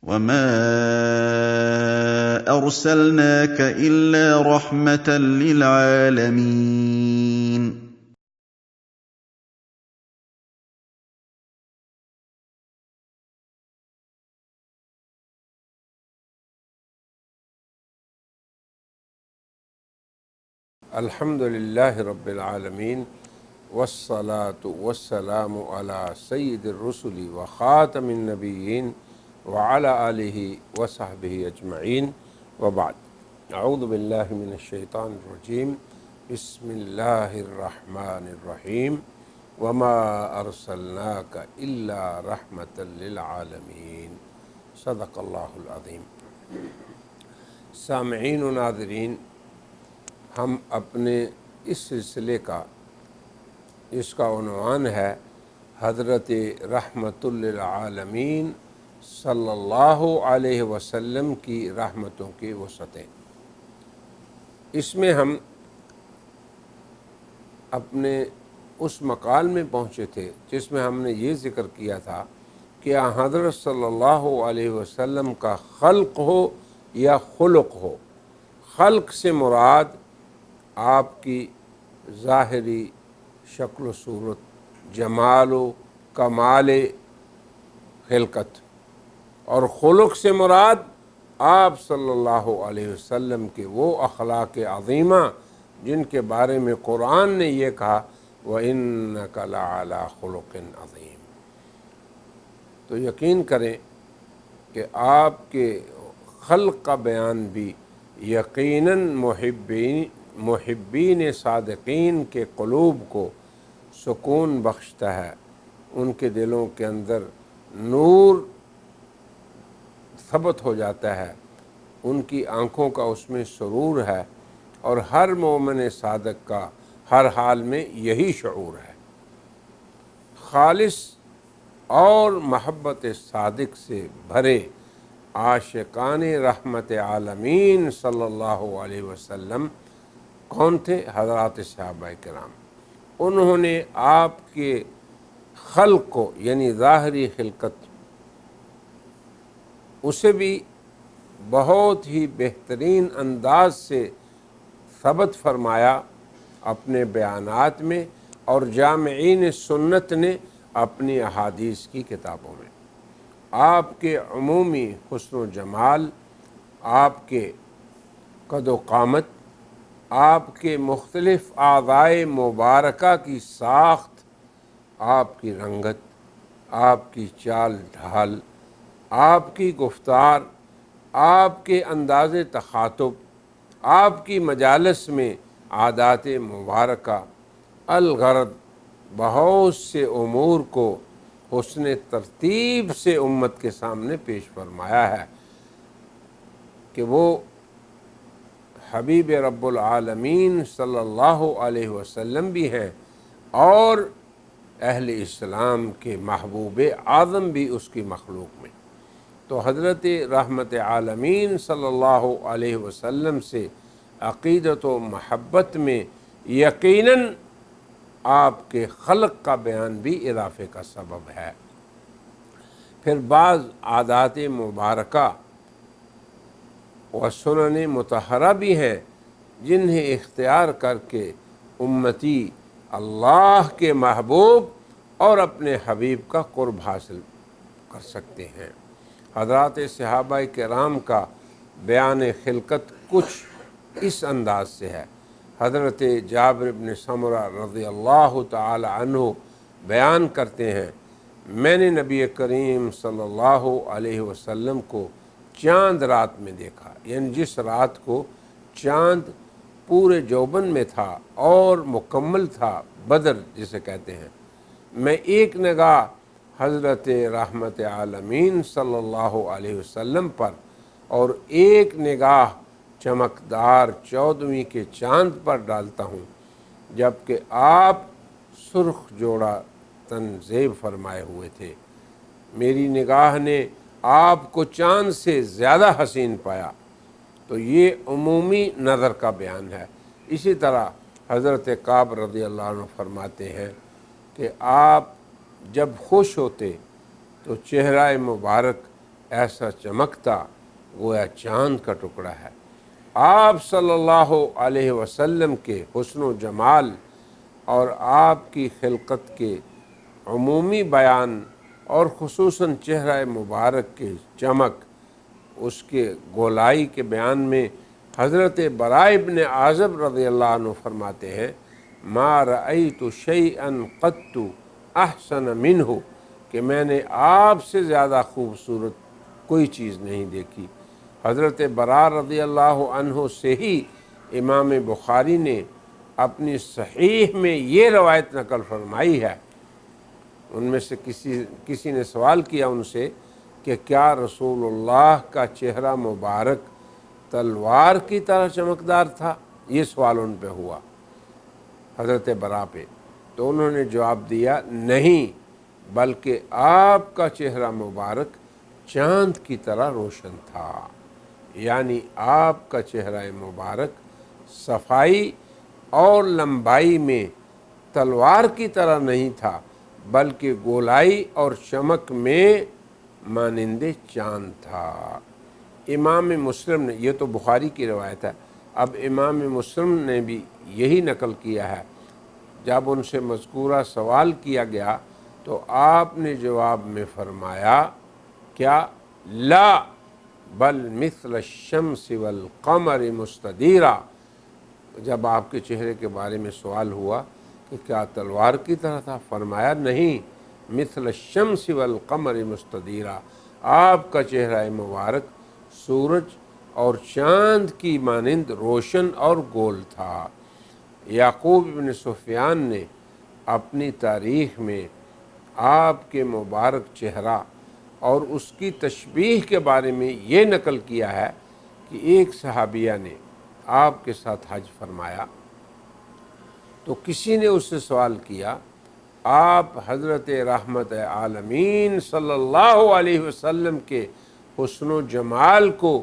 وما أرسلناك إلا رحمة للعالمين. الحمد للہ رب العالمین والصلاة والسلام علی سید الرسل وخاتم النبیین وعلی آلہ وصحبہ اجمعین وبعد اعوذ باللہ من الشیطان الرجیم بسم اللہ الرحمن الرحیم وما ارسلناک الا رحمۃ للعالمین صدق اللہ العظیم۔ سامعین و ناظرین، ہم اپنے اس سلسلے کا جس کا عنوان ہے حضرت رحمت للعالمین صلی اللہ علیہ وسلم کی رحمتوں کی وسعتیں، اس میں ہم اپنے اس مقال میں پہنچے تھے جس میں ہم نے یہ ذکر کیا تھا کہ حضرت صلی اللہ علیہ وسلم کا خلق ہو یا خلق ہو، خلق سے مراد آپ کی ظاہری شکل و صورت، جمال و کمال خلقت، اور خلق سے مراد آپ صلی اللہ علیہ وسلم کے وہ اخلاق عظیمہ جن کے بارے میں قرآن نے یہ کہا وَإِنَّكَ لَعَلَىٰ خُلُقٍ عَظِيمٍ۔ تو یقین کریں کہ آپ کے خلق کا بیان بھی یقیناً محبین صادقین کے قلوب کو سکون بخشتا ہے، ان کے دلوں کے اندر نور ثبت ہو جاتا ہے، ان کی آنکھوں کا اس میں سرور ہے، اور ہر مومن صادق کا ہر حال میں یہی شعور ہے۔ خالص اور محبت صادق سے بھرے عاشقان رحمت عالمین صلی اللہ علیہ وسلم کون تھے؟ حضرات صحابہ کرام۔ انہوں نے آپ کے خلق کو، یعنی ظاہری خلقت، اسے بھی بہت ہی بہترین انداز سے ثبت فرمایا اپنے بیانات میں، اور جامعین سنت نے اپنی احادیث کی کتابوں میں۔ آپ کے عمومی حسن و جمال، آپ کے قد و قامت، آپ کے مختلف اعضائے مبارکہ کی ساخت، آپ کی رنگت، آپ کی چال ڈھال، آپ کی گفتار، آپ کے انداز تخاطب، آپ کی مجالس میں عادات مبارکہ، الغرض بہت سے امور کو حسن ترتیب سے امت کے سامنے پیش فرمایا ہے کہ وہ حبیب رب العالمین صلی اللہ علیہ وسلم بھی ہیں، اور اہل اسلام کے محبوب اعظم بھی اس کی مخلوق میں۔ تو حضرت رحمت عالمین صلی اللہ علیہ وسلم سے عقیدت و محبت میں یقیناً آپ کے خلق کا بیان بھی اضافے کا سبب ہے۔ پھر بعض عادات مبارکہ و سنن مطہرہ بھی ہیں جنہیں اختیار کر کے امتی اللہ کے محبوب اور اپنے حبیب کا قرب حاصل کر سکتے ہیں۔ حضرات صحابہ کرام کا بیان خلقت کچھ اس انداز سے ہے۔ حضرت جابر بن سمرہ رضی اللہ تعالی عنہ بیان کرتے ہیں، میں نے نبی کریم صلی اللہ علیہ وسلم کو چاند رات میں دیکھا، یعنی جس رات کو چاند پورے جوبن میں تھا اور مکمل تھا، بدر جسے کہتے ہیں۔ میں ایک نگاہ حضرت رحمت عالمین صلی اللہ علیہ وسلم پر اور ایک نگاہ چمکدار 14ویں کے چاند پر ڈالتا ہوں، جبکہ آپ سرخ جوڑا تن زیب فرمائے ہوئے تھے۔ میری نگاہ نے آپ کو چاند سے زیادہ حسین پایا۔ تو یہ عمومی نظر کا بیان ہے۔ اسی طرح حضرت کعب رضی اللہ عنہ فرماتے ہیں کہ آپ جب خوش ہوتے تو چہرہ مبارک ایسا چمکتا گویا چاند کا ٹکڑا ہے۔ آپ صلی اللہ علیہ وسلم کے حسن و جمال اور آپ کی خلقت کے عمومی بیان اور خصوصاً چہرہ مبارک کی چمک، اس کے گولائی کے بیان میں حضرت براء ابن عازب رضی اللہ عنہ فرماتے ہیں، ما رأیت شیئا قط احسن منہ، کہ میں نے آپ سے زیادہ خوبصورت کوئی چیز نہیں دیکھی۔ حضرت براء رضی اللہ عنہ سے ہی امام بخاری نے اپنی صحیح میں یہ روایت نقل فرمائی ہے۔ ان میں سے کسی نے سوال کیا ان سے کہ کیا رسول اللہ کا چہرہ مبارک تلوار کی طرح چمکدار تھا؟ یہ سوال ان پہ ہوا حضرت براء پہ، تو انہوں نے جواب دیا نہیں، بلکہ آپ کا چہرہ مبارک چاند کی طرح روشن تھا۔ یعنی آپ کا چہرہ مبارک صفائی اور لمبائی میں تلوار کی طرح نہیں تھا، بلکہ گولائی اور چمک میں مانند چاند تھا۔ امام مسلم نے، یہ تو بخاری کی روایت ہے، اب امام مسلم نے بھی یہی نقل کیا ہے۔ جب ان سے مذکورہ سوال کیا گیا تو آپ نے جواب میں فرمایا کیا؟ لا بل مثل الشمس والقمر مستدیرا۔ جب آپ کے چہرے کے بارے میں سوال ہوا کہ کیا تلوار کی طرح تھا، فرمایا نہیں، مثل الشمس والقمر مستدیرا، آپ کا چہرہ مبارک سورج اور چاند کی مانند روشن اور گول تھا۔ یعقوب بن سفیان نے اپنی تاریخ میں آپ کے مبارک چہرہ اور اس کی تشبیہ کے بارے میں یہ نقل کیا ہے کہ ایک صحابیہ نے آپ کے ساتھ حج فرمایا تو کسی نے اس سے سوال کیا، آپ حضرت رحمت عالمین صلی اللہ علیہ وسلم کے حسن و جمال کو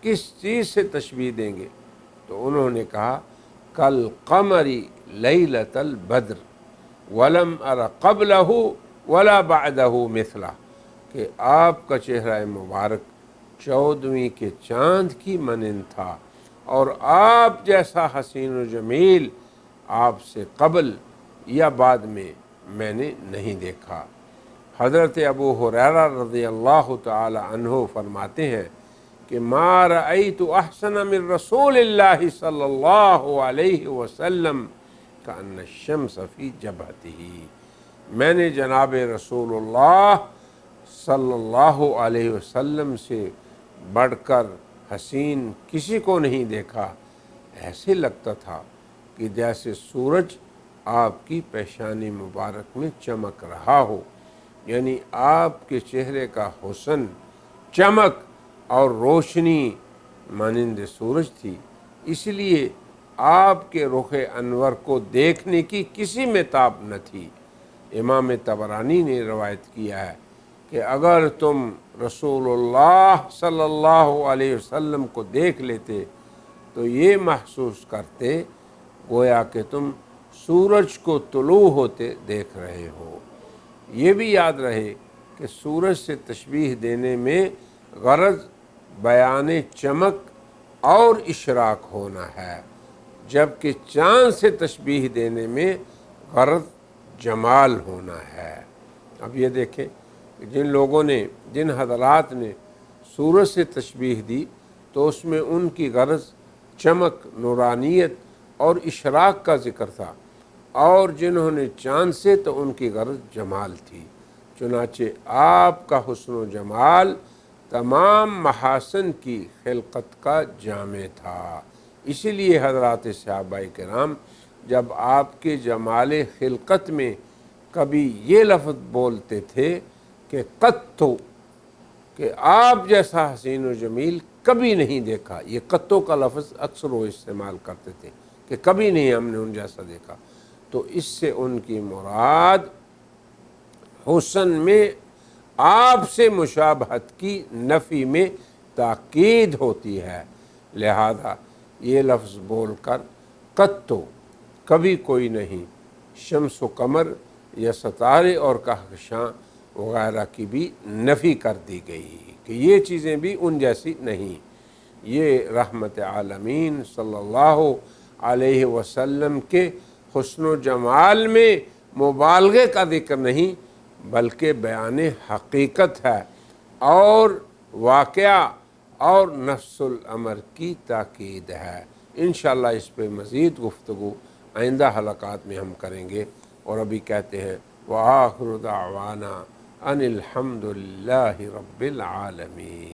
کس چیز سے تشبیہ دیں گے؟ تو انہوں نے کہا کل قمری لیلۃ البدر ولم ار قبلہ ولا بعدہ مثلہ، کہ آپ کا چہرہ مبارک 14ویں کے چاند کی مانند تھا، اور آپ جیسا حسین و جمیل آپ سے قبل یا بعد میں نے نہیں دیکھا۔ حضرت ابو ہریرہ رضی اللہ تعالی عنہ فرماتے ہیں کہ ما رأیت احسن من رسول اللہ صلی اللہ علیہ وسلم کأن الشمس فی جبہتہ، میں نے جناب رسول اللہ صلی اللہ علیہ وسلم سے بڑھ کر حسین کسی کو نہیں دیکھا، ایسے لگتا تھا کہ جیسے سورج آپ کی پیشانی مبارک میں چمک رہا ہو۔ یعنی آپ کے چہرے کا حسن، چمک اور روشنی مانند سورج تھی، اس لیے آپ کے رخ انور کو دیکھنے کی کسی میں تاب نہ تھی۔ امام طبرانی نے روایت کیا ہے کہ اگر تم رسول اللہ صلی اللہ علیہ وسلم کو دیکھ لیتے تو یہ محسوس کرتے گویا کہ تم سورج کو طلوع ہوتے دیکھ رہے ہو۔ یہ بھی یاد رہے کہ سورج سے تشبیہ دینے میں غرض بیان چمک اور اشراق ہونا ہے، جبکہ چاند سے تشبیہ دینے میں غرض جمال ہونا ہے۔ اب یہ دیکھیں کہ جن حضرات نے سورج سے تشبیہ دی تو اس میں ان کی غرض چمک، نورانیت اور اشراق کا ذکر تھا، اور جنہوں نے چاند سے تو ان کی غرض جمال تھی۔ چنانچہ آپ کا حسن و جمال تمام محاسن کی خلقت کا جامع تھا۔ اسی لیے حضرات صحابہ کرام جب آپ کے جمال خلقت میں کبھی یہ لفظ بولتے تھے کہ قطو، کہ آپ جیسا حسین و جمیل کبھی نہیں دیکھا، یہ قطو کا لفظ اکثر وہ استعمال کرتے تھے کہ کبھی نہیں ہم نے ان جیسا دیکھا، تو اس سے ان کی مراد حسن میں آپ سے مشابہت کی نفی میں تاکید ہوتی ہے۔ لہذا یہ لفظ بول کر قطو، کبھی کوئی نہیں، شمس و قمر یا ستارے اور کہکشاں وغیرہ کی بھی نفی کر دی گئی کہ یہ چیزیں بھی ان جیسی نہیں۔ یہ رحمت عالمین صلی اللہ علیہ وسلم کے حسن و جمال میں مبالغے کا ذکر نہیں بلکہ بیان حقیقت ہے اور واقعہ اور نفس الامر کی تاکید ہے۔ انشاءاللہ اس پہ مزید گفتگو آئندہ حلقات میں ہم کریں گے، اور ابھی کہتے ہیں وآخر دعوانا ان الحمد للہ رب العالمین۔